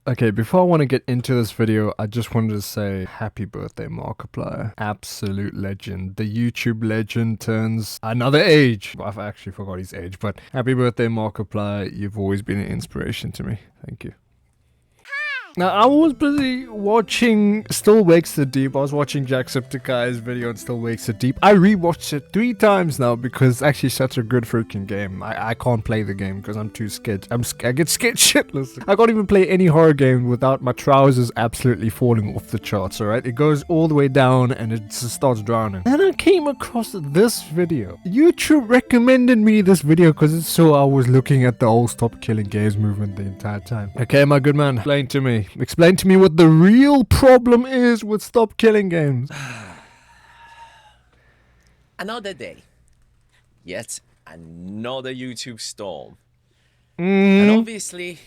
Okay, before I want to get into this video, I just wanted to say happy birthday, Markiplier. Absolute legend. The YouTube legend turns another age. I've actually forgot his age, but happy birthday, Markiplier. You've always been an inspiration to me. Thank you. Now, I was busy watching Still Wakes the Deep. I was watching Jacksepticeye's video on Still Wakes the Deep. I rewatched it 3 times now because it's actually such a good freaking game. I can't play the game because I'm too scared. I get scared shitless. I can't even play any horror game without my trousers absolutely falling off the charts, alright? It goes all the way down and it just starts drowning. And I came across this video. YouTube recommended me this video because it's so I was looking at the whole Stop Killing Games movement the entire time. Okay, my good man, explain to me. Explain to me what the real problem is with Stop Killing Games. Another day. Yet another YouTube storm. Mm. And obviously,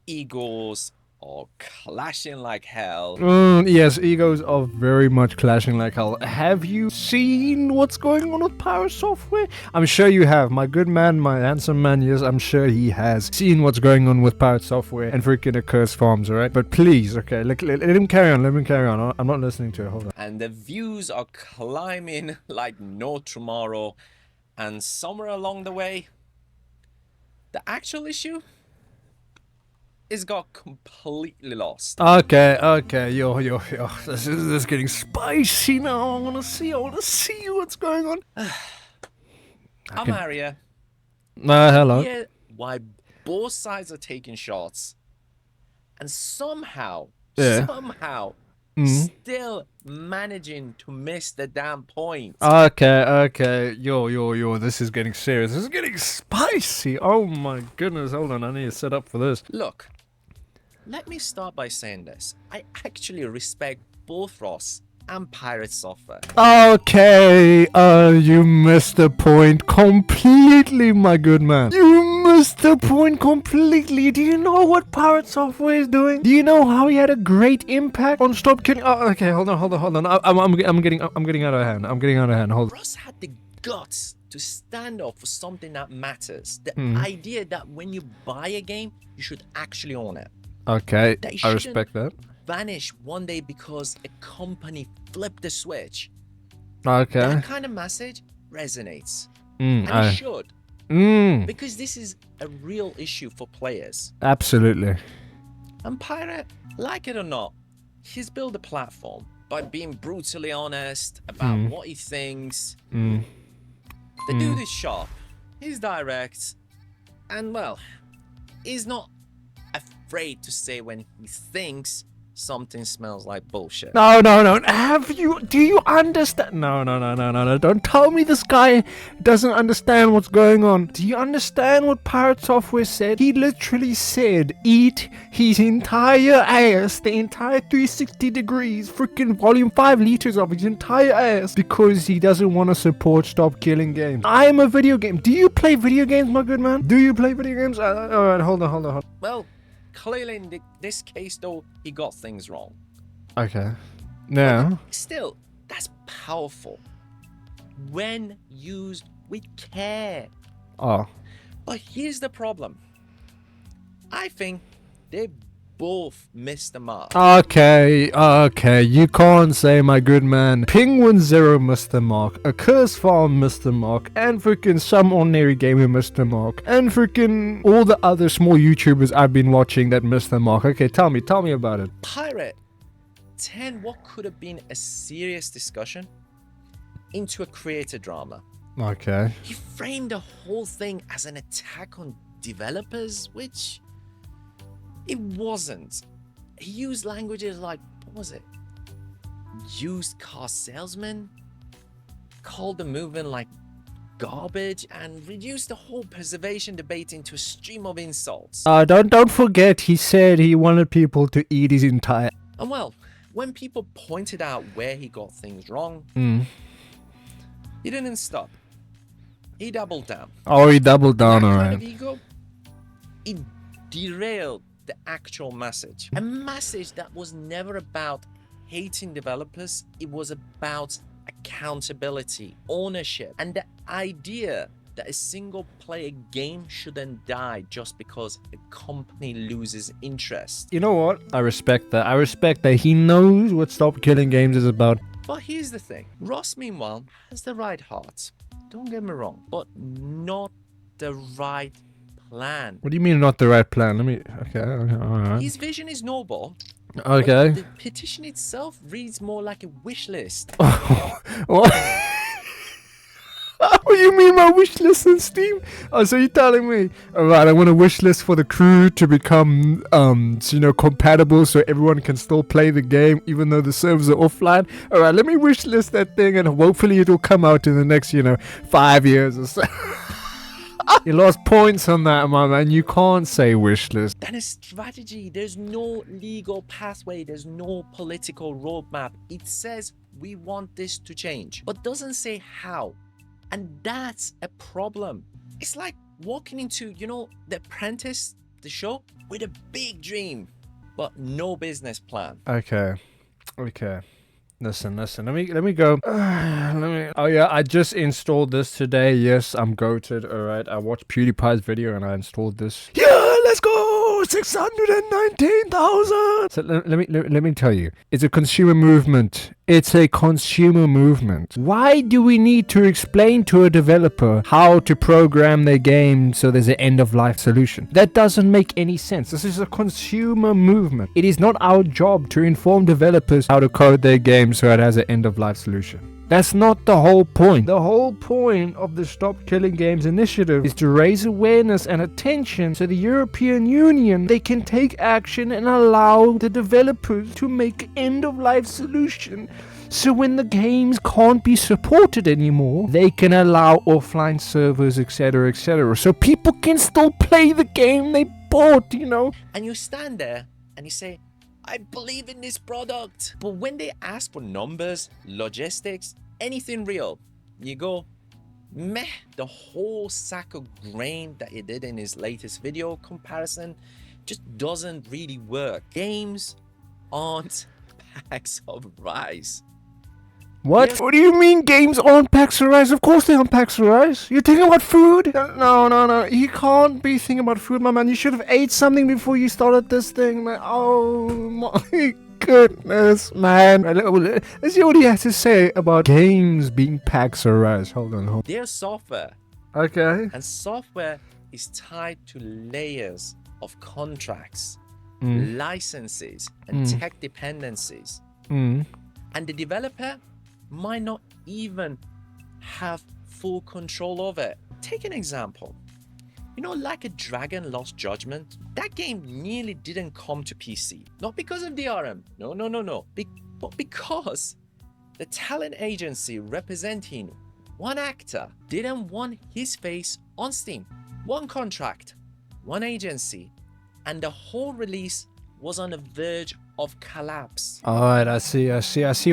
egos are clashing like hell. Yes, egos are very much clashing like hell. Have you seen what's going on with Pirate Software? I'm sure you have. My good man, my handsome man, yes, I'm sure he has seen what's going on with Pirate Software and freaking Accursed Farms, alright? But please, okay, let him carry on, let him carry on. I'm not listening to it, hold on. And the views are climbing like no tomorrow. And somewhere along the way, the actual issue is got completely lost. Okay, yo, this is getting spicy now. I wanna see what's going on. I'm Aria. Hello. Yeah, why both sides are taking shots, and somehow, still managing to miss the damn point. Okay, yo, this is getting serious. This is getting spicy. Oh my goodness, hold on, I need to set up for this. Look, let me start by saying this. I actually respect both Ross and Pirate Software. Okay, you missed the point completely, my good man. You missed the point completely. Do you know what Pirate Software is doing? Do you know how he had a great impact on Stop Killing? Oh, okay, hold on. I'm getting out of hand. Hold on. Ross had the guts to stand up for something that matters. The idea that when you buy a game, you should actually own it. Okay, I respect that. Vanish one day because a company flipped the switch. Okay. That kind of message resonates. And it should. Because this is a real issue for players. Absolutely. And Pirate, like it or not, he's built a platform by being brutally honest about what he thinks. The dude is sharp, he's direct, and well, he's not afraid to say when he thinks something smells like bullshit. No. Do you understand? No. Don't tell me this guy doesn't understand what's going on. Do you understand what Pirate Software said? He literally said, eat his entire ass, the entire 360 degrees, freaking volume 5 liters of his entire ass, because he doesn't want to support Stop Killing Games. I am a video game. Do you play video games, my good man? Do you play video games? Alright, hold on. Well, clearly in this case though, he got things wrong. Okay. Now. Still, that's powerful when used with care. Oh. But here's the problem. I think they both missed the mark. Okay, you can't say, my good man. Penguin Zero missed the mark, Accursed Farm missed the mark, and freaking Some Ordinary Gamer missed the mark, and freaking all the other small YouTubers I've been watching that missed the mark. Okay, tell me about it. Pirate turned what could have been a serious discussion into a creator drama. Okay. He framed the whole thing as an attack on developers, which it wasn't. He used languages like, what was it? Used car salesman? Called the movement like garbage and reduced the whole preservation debate into a stream of insults. Don't forget, he said he wanted people to eat his entire... And well, when people pointed out where he got things wrong, he didn't stop. He doubled down. Oh, he doubled down, that alright. kind of ego, it derailed the actual message. A message that was never about hating developers. It was about accountability, ownership, and the idea that a single player game shouldn't die just because a company loses interest. You know what? I respect that. I respect that he knows what Stop Killing Games is about. But here's the thing. Ross, meanwhile, has the right heart. Don't get me wrong, but not the right plan. What do you mean not the right plan? Let me... Okay, alright. His vision is noble. Okay. But the petition itself reads more like a wish list. What? What do you mean my wish list in Steam? Oh, so you're telling me, alright, I want a wish list for the crew to become, compatible so everyone can still play the game even though the servers are offline? Alright, let me wish list that thing and hopefully it'll come out in the next, 5 years or so. You lost points on that, my man. You can't say wish list. That is strategy. There's no legal pathway. There's no political roadmap. It says we want this to change, but doesn't say how. And that's a problem. It's like walking into, The Apprentice, the show, with a big dream, but no business plan. Okay. Listen. Let me go. Oh yeah, I just installed this today. Yes, I'm goated. Alright, I watched PewDiePie's video and I installed this. Yeah, let's go! 619,000! So let me tell you. It's a consumer movement. It's a consumer movement. Why do we need to explain to a developer how to program their game so there's an end-of-life solution? That doesn't make any sense. This is a consumer movement. It is not our job to inform developers how to code their game so it has an end-of-life solution. That's not the whole point. The whole point of the Stop Killing Games initiative is to raise awareness and attention so the European Union, they can take action and allow the developers to make end-of-life solution. So when the games can't be supported anymore, they can allow offline servers, etc., etc. So people can still play the game they bought, And you stand there and you say, I believe in this product. But when they ask for numbers, logistics, anything real, you go, meh. The whole sack of grain that he did in his latest video comparison just doesn't really work. Games aren't packs of rice. What? Yes. What do you mean games aren't packs of rice? Of course they aren't packs of rice. You're thinking about food? No. You can't be thinking about food, my man. You should have ate something before you started this thing, man. Oh my goodness, man. Let's see what he has to say about games being packs of rice. Hold on. They're software. Okay. And software is tied to layers of contracts, licenses, and tech dependencies. And the developer might not even have full control of it. Take an example. Like a Dragon Lost Judgment, that game nearly didn't come to PC. Not because of DRM. No. But because the talent agency representing one actor didn't want his face on Steam. One contract, one agency, and the whole release was on the verge of collapse. Alright, I see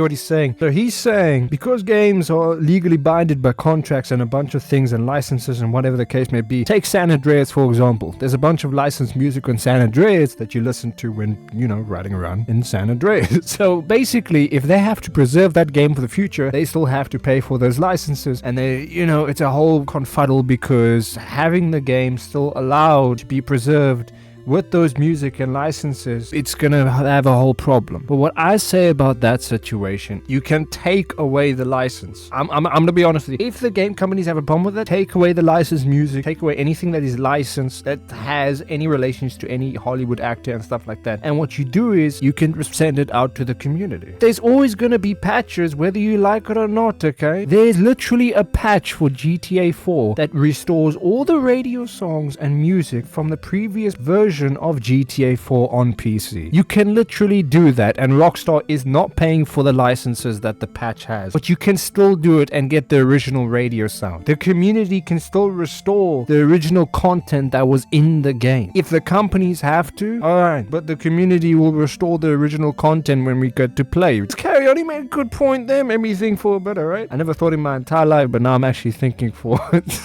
what he's saying. So he's saying, because games are legally binded by contracts and a bunch of things and licenses and whatever the case may be. Take San Andreas, for example. There's a bunch of licensed music on San Andreas that you listen to when, riding around in San Andreas. So basically, if they have to preserve that game for the future, they still have to pay for those licenses. And it's a whole confuddle because having the game still allowed to be preserved with those music and licenses, it's gonna have a whole problem. But what I say about that situation, you can take away the license. I'm gonna be honest with you. If the game companies have a problem with it, take away the licensed music, take away anything that is licensed that has any relations to any Hollywood actor and stuff like that. And what you do is you can send it out to the community. There's always gonna be patches whether you like it or not, okay? There's literally a patch for GTA 4 that restores all the radio songs and music from the previous version of GTA 4 on PC. You can literally do that, and Rockstar is not paying for the licenses that the patch has, but you can still do it and get the original radio sound. The community can still restore the original content that was in the game. If the companies have to, alright, but the community will restore the original content when we get to play. It's Carry On, he made a good point there, made me think for a bit, alright? I never thought in my entire life, but now I'm actually thinking for it.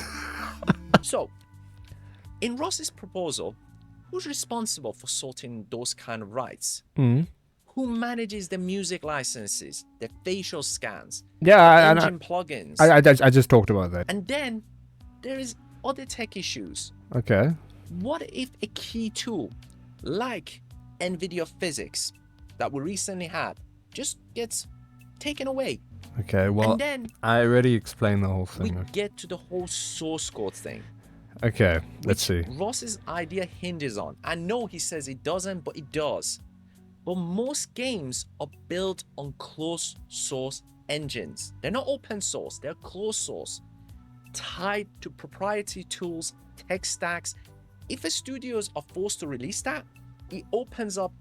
So, in Ross's proposal, who's responsible for sorting those kind of rights? Who manages the music licenses, the facial scans, engine plugins? I just talked about that. And then, there is other tech issues. Okay. What if a key tool like NVIDIA Physics that we recently had just gets taken away? Okay, well, and then I already explained the whole we thing. get to the whole source code thing. Okay, let's see. Ross's idea hinges on. I know he says it doesn't, but it does. But most games are built on closed source engines. They're not open source, they're closed source, tied to proprietary tools, tech stacks. If a studios are forced to release that, it opens up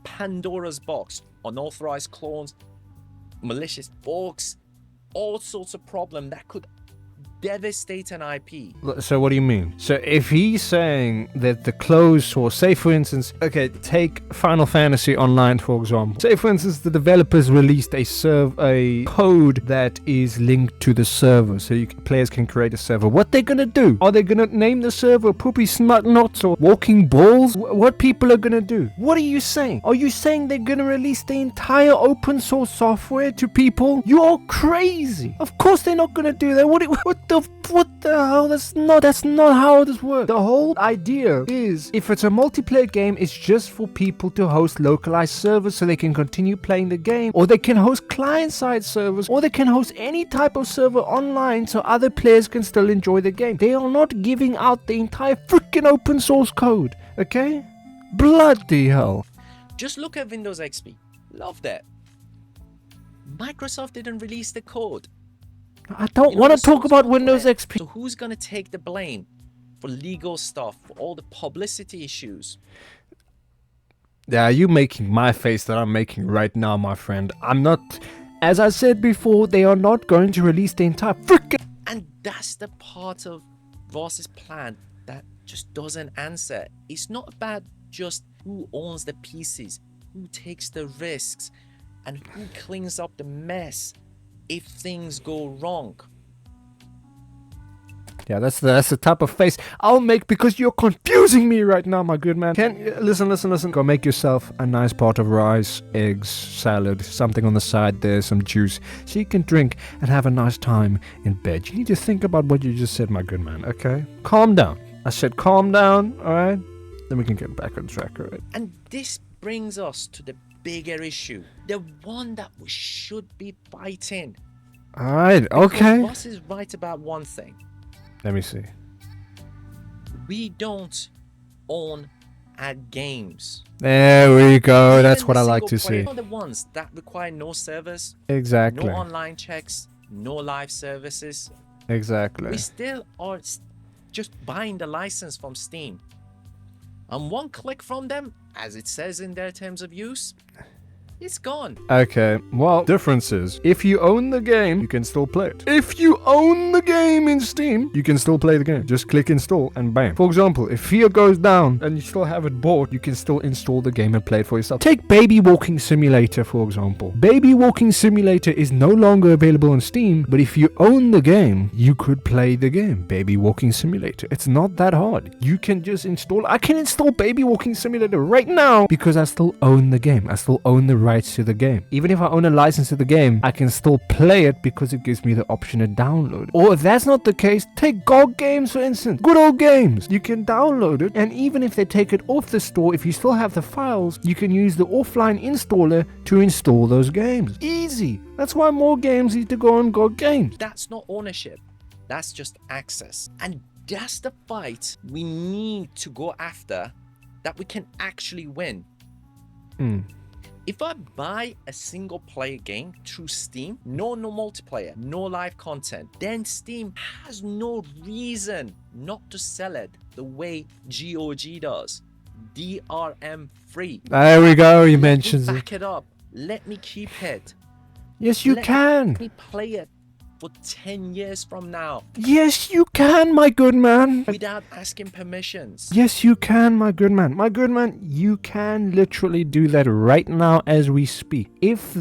Pandora's box. Unauthorized clones, malicious forks, all sorts of problems that could devastate an IP. So what do you mean? So if he's saying that the closed source, say for instance, okay, take Final Fantasy Online for example. Say for instance the developers released a code that is linked to the server, so players can create a server. What they gonna do? Are they gonna name the server Poopy Smut Knots or Walking Balls? What people are gonna do? What are you saying? Are you saying they're gonna release the entire open source software to people? You're crazy. Of course they're not gonna do that. What the hell? That's not how this works. The whole idea is if it's a multiplayer game, it's just for people to host localized servers so they can continue playing the game, or they can host client-side servers, or they can host any type of server online so other players can still enjoy the game. They are not giving out the entire freaking open source code, okay? Bloody hell. Just look at Windows XP. Love that. Microsoft didn't release the code. I don't want to talk about Windows XP. So who's going to take the blame for legal stuff, for all the publicity issues? Yeah, you making my face that I'm making right now, my friend. I'm not... As I said before, they are not going to release the entire freaking... And that's the part of Ross's plan that just doesn't answer. It's not about just who owns the pieces, who takes the risks, and who cleans up the mess if things go wrong. Yeah, that's the type of face I'll make because you're confusing me right now, my good man. Listen. Go make yourself a nice pot of rice, eggs, salad, something on the side there, some juice, so you can drink and have a nice time in bed. You need to think about what you just said, my good man, okay? Calm down. I said calm down, alright? Then we can get back on track, alright? And this brings us to the bigger issue, the one that we should be fighting. Alright, okay. Ross is right about one thing. Let me see. We don't own our games. There we go. Even That's what the I like to single see. player, the ones that require no servers, Exactly. no online checks, no live services. Exactly. We still are just buying the license from Steam. And one click from them, as it says in their terms of use, it's gone. Okay, well, difference is, if you own the game, you can still play it. If you own the game in Steam, you can still play the game. Just click install and bam. For example, if Fear goes down and you still have it bought, you can still install the game and play it for yourself. Take Baby Walking Simulator, for example. Baby Walking Simulator is no longer available on Steam, but if you own the game, you could play the game. Baby Walking Simulator. It's not that hard. You can just install. I can install Baby Walking Simulator right now because I still own the game. I still own the rights to the game. Even if I own a license to the game, I can still play it because it gives me the option to download. Or if that's not the case, take GOG Games for instance. Good old games. You can download it, and even if they take it off the store, if you still have the files, you can use the offline installer to install those games. Easy. That's why more games need to go on GOG Games. That's not ownership. That's just access. And that's the fight we need to go after that we can actually win. If I buy a single player game through Steam, no multiplayer, no live content, then Steam has no reason not to sell it the way GOG does. DRM free. There we go, you mentioned it. Back it up. Let me keep it. Yes, you can. Let me play it for 10 years from now. Yes, you can, my good man. Without asking permissions. Yes, you can, my good man. My good man, you can literally do that right now as we speak. If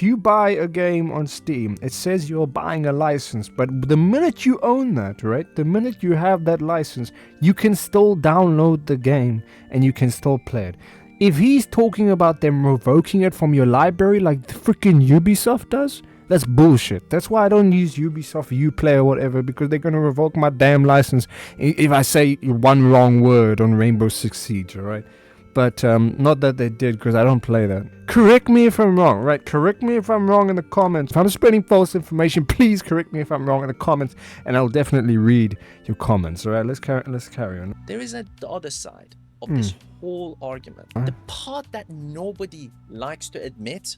you buy a game on Steam, it says you're buying a license, but the minute you own that, right, the minute you have that license, you can still download the game and you can still play it. If he's talking about them revoking it from your library like the freaking Ubisoft does, That's bullshit. That's why I don't use Ubisoft, Uplay or whatever, because they're gonna revoke my damn license if I say one wrong word on Rainbow Six Siege, alright? But not that they did, because I don't play that. Correct me if I'm wrong, right? Correct me if I'm wrong in the comments. If I'm spreading false information, please correct me if I'm wrong in the comments, and I'll definitely read your comments, alright? Let's carry on. There is the other side of this whole argument. The part that nobody likes to admit,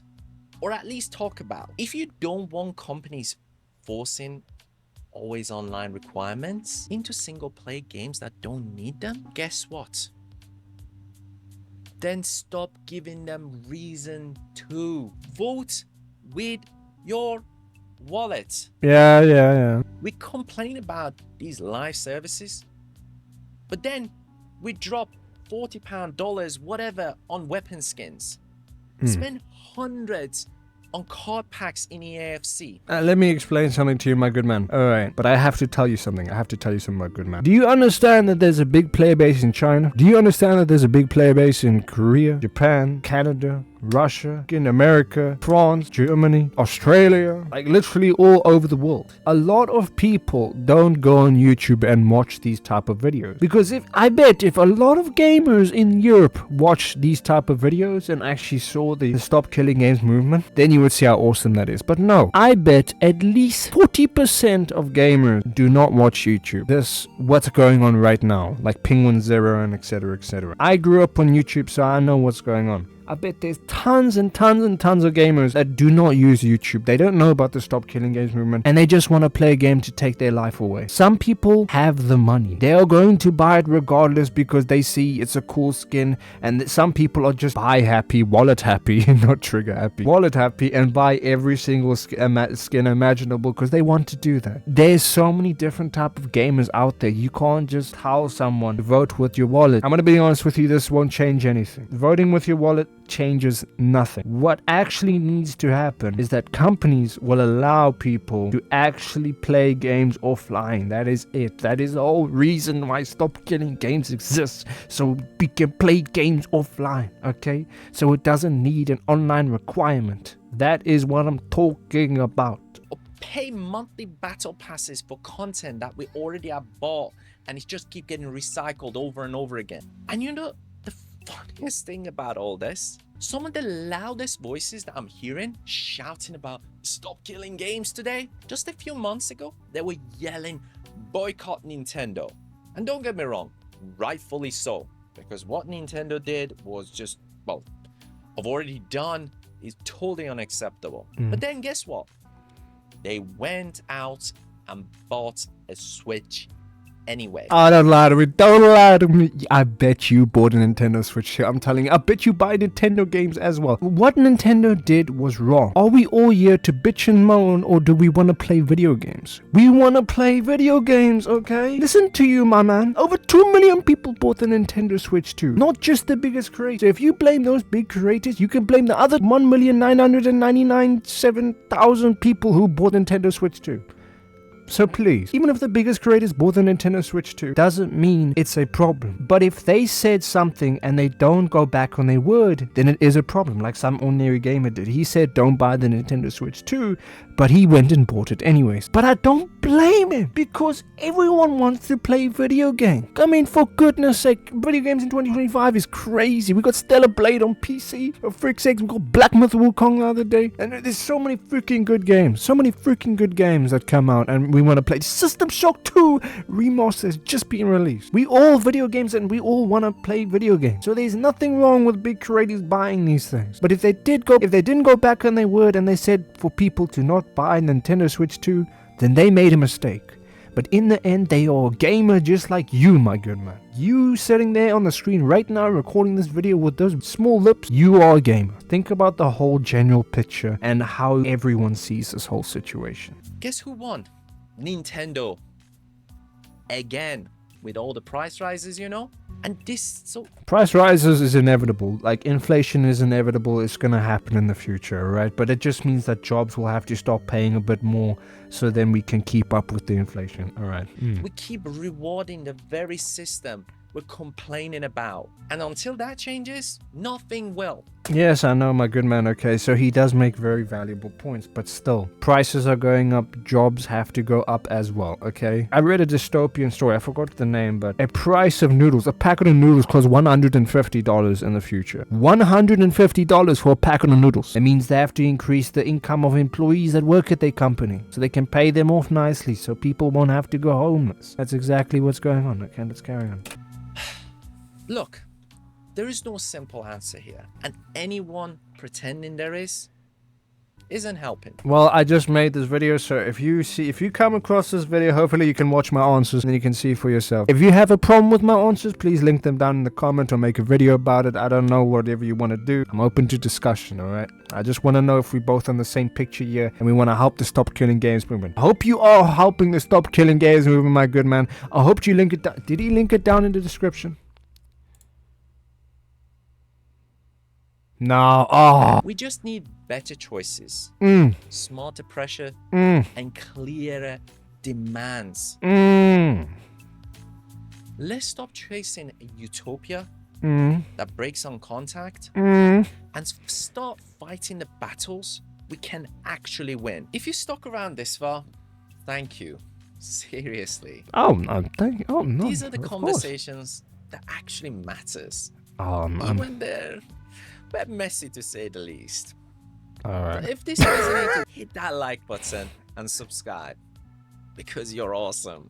or at least talk about. If you don't want companies forcing always online requirements into single player games that don't need them, guess what? Then stop giving them reason to vote with your wallet. Yeah. We complain about these live services, but then we drop £40, whatever, on weapon skins. Spend hundreds on card packs in EAFC. Let me explain something to you, my good man. Alright, but I have to tell you something. My good man. Do you understand that there's a big player base in China? Do you understand that there's a big player base in Korea, Japan, Canada, Russia, in America, France, Germany, Australia, like literally all over the world? A lot of people don't go on YouTube and watch these type of videos, because if a lot of gamers in Europe watch these type of videos and actually saw the Stop Killing Games movement, then you would see how awesome that is. But no, I bet at least 40% of gamers do not watch YouTube. This what's going on right now, like Penguin Zero and etc. I grew up on YouTube, so I know what's going on. I bet there's tons and tons and tons of gamers that do not use YouTube. They don't know about the Stop Killing Games movement, and they just want to play a game to take their life away. Some people have the money. They are going to buy it regardless because they see it's a cool skin, and some people are just buy happy, wallet happy, not trigger happy, wallet happy, and buy every single skin imaginable because they want to do that. There's so many different type of gamers out there. You can't just tell someone to vote with your wallet. I'm going to be honest with you, this won't change anything. Voting with your wallet changes nothing. What actually needs to happen is that companies will allow people to actually play games offline. That is it. That is the whole reason why Stop Killing Games exists, so we can play games offline, okay? So it doesn't need an online requirement. That is what I'm talking about. Or pay monthly battle passes for content that we already have bought, and it just keep getting recycled over and over again. And you know, the funniest thing about all this, some of the loudest voices that I'm hearing shouting about Stop Killing Games today, just a few months ago, they were yelling boycott Nintendo. And don't get me wrong, rightfully so, because what Nintendo did was just, well, I've already done, is totally unacceptable. But then guess what? They went out and bought a Switch anyway. Oh, don't lie to me. Don't lie to me. I bet you bought a Nintendo Switch here. I'm telling you. I bet you buy Nintendo games as well. What Nintendo did was wrong. Are we all here to bitch and moan, or do we want to play video games? We want to play video games, okay? Listen to you, my man. Over 2 million people bought the Nintendo Switch too. Not just the biggest creators. So if you blame those big creators, you can blame the other 1,999,700 people who bought Nintendo Switch too. So please, even if the biggest creators bought the Nintendo Switch 2, doesn't mean it's a problem. But if they said something and they don't go back on their word, then it is a problem, like some ordinary gamer did. He said don't buy the Nintendo Switch 2, but he went and bought it anyways. But I don't blame him, because everyone wants to play video games. I mean, for goodness sake, video games in 2025 is crazy. We got Stellar Blade on PC, for frick's sake, we got Black Myth Wukong the other day, and there's so many freaking good games. So many freaking good games that come out, and we want to play. System Shock 2 remaster is just being released. We all video games, and we all want to play video games. So there's nothing wrong with big creators buying these things. But if they didn't go back on their word and they said for people to not buy Nintendo Switch 2, then they made a mistake. But in the end, they are a gamer just like you, my good man. You sitting there on the screen right now recording this video with those small lips, you are a gamer. Think about the whole general picture and how everyone sees this whole situation. Guess who won? Nintendo. Again, with all the price rises, you know? And this, so... Price rises is inevitable. Like, inflation is inevitable. It's gonna happen in the future, right? But it just means that jobs will have to stop paying a bit more, so then we can keep up with the inflation, all right? We keep rewarding the very system we're complaining about. And until that changes, nothing will. Yes, I know, my good man. Okay, so he does make very valuable points, but still, prices are going up, jobs have to go up as well, okay? I read a dystopian story, I forgot the name, but a price of noodles, a packet of noodles costs $150 in the future. $150 for a packet of noodles. It means they have to increase the income of employees that work at their company, so they can pay them off nicely, so people won't have to go homeless. That's exactly what's going on. Okay, let's carry on. Look, there is no simple answer here, and anyone pretending there is isn't helping. Well, I just made this video, so if you come across this video, hopefully you can watch my answers and you can see for yourself. If you have a problem with my answers, please link them down in the comment or make a video about it. I don't know, whatever you want to do. I'm open to discussion, alright? I just want to know if we both on the same picture here and we want to help the Stop Killing Games movement. I hope you are helping the Stop Killing Games movement, my good man. I hope you link it down. Did he link it down in the description? No. Oh. We just need better choices, Mm. smarter pressure, Mm. and clearer demands. Mm. Let's stop chasing a utopia Mm. that breaks on contact Mm. and start fighting the battles we can actually win. If you stuck around this far, thank you. Seriously. Oh no! Oh no! These are the of course. conversations that actually matters. Oh man! Even they're messy to say the least. All right. If this resonated, hit that like button and subscribe because you're awesome.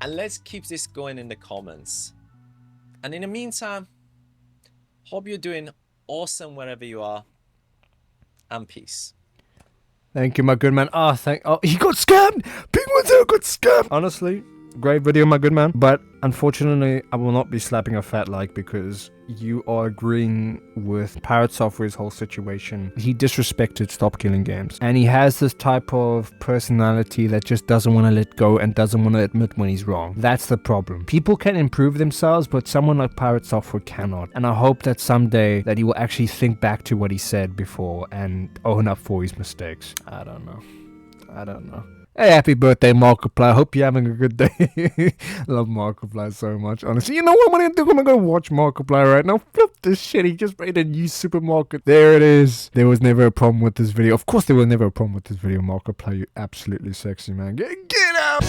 And let's keep this going in the comments. And in the meantime, hope you're doing awesome wherever you are. And peace. Thank you, my good man. Oh, he got scammed. Penguin got scammed. Honestly, great video, my good man. But unfortunately, I will not be slapping a fat like because you are agreeing with Pirate Software's whole situation. He disrespected Stop Killing Games. And he has this type of personality that just doesn't want to let go and doesn't want to admit when he's wrong. That's the problem. People can improve themselves, but someone like Pirate Software cannot. And I hope that someday that he will actually think back to what he said before and own up for his mistakes. I don't know. Hey, happy birthday, Markiplier. Hope you're having a good day. Love Markiplier so much, honestly. You know what I'm going to do? I'm going to go watch Markiplier right now. Flip this shit. He just made a new supermarket. There it is. There was never a problem with this video. Of course, there was never a problem with this video, Markiplier. You absolutely sexy, man. Get out!